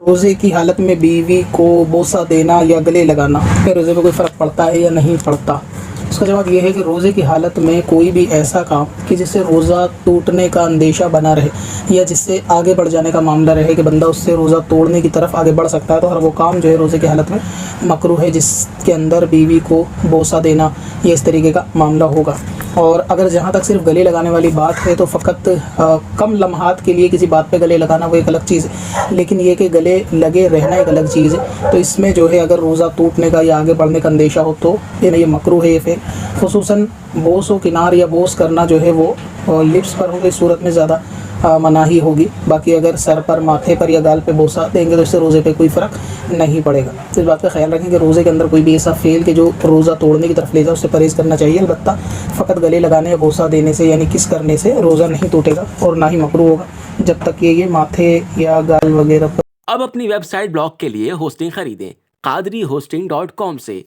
روزے کی حالت میں بیوی کو بوسہ دینا یا گلے لگانا، کیا روزے میں کوئی فرق پڑتا ہے یا نہیں پڑتا؟ اس کا جواب یہ ہے کہ روزے کی حالت میں کوئی بھی ایسا کام کہ جس سے روزہ ٹوٹنے کا اندیشہ بنا رہے یا جس سے آگے بڑھ جانے کا معاملہ رہے کہ بندہ اس سے روزہ توڑنے کی طرف آگے بڑھ سکتا ہے، تو ہر وہ کام جو ہے روزے کی حالت میں مکروہ ہے جس کے اندر بیوی کو بوسہ دینا یا اس طریقے کا معاملہ ہوگا۔ اور اگر جہاں تک صرف گلے لگانے والی بات ہے تو فقط کم لمحات کے لیے کسی بات پہ گلے لگانا وہ ایک الگ چیز ہے، لیکن یہ کہ گلے لگے رہنا ایک الگ چیز ہے، تو اس میں جو ہے اگر روزہ ٹوٹنے کا یا آگے بڑھنے کا اندیشہ ہو تو یہ مکروہ ہے۔ یہ پھر خصوصاً بوس و کنار یا بوس کرنا جو ہے وہ لپس پر ہوگی صورت میں زیادہ مناہی ہوگی، باقی اگر سر پر، ماتھے پر یا گال پہ بوسہ دیں گے تو اس سے روزے پہ کوئی فرق نہیں پڑے گا۔ اس بات کا خیال رکھیں کہ روزے کے اندر کوئی بھی ایسا فعل کہ جو روزہ توڑنے کی طرف لے جائے اس سے پرہیز کرنا چاہیے، البتہ فقط گلے لگانے یا بوسہ دینے سے یعنی کس کرنے سے روزہ نہیں ٹوٹے گا اور نہ ہی مکروہ ہوگا جب تک کہ یہ ماتھے یا گال وغیرہ پر۔ اب اپنی ویب سائٹ بلاگ کے لیے ہوسٹنگ خریدیں قادری hosting.com سے۔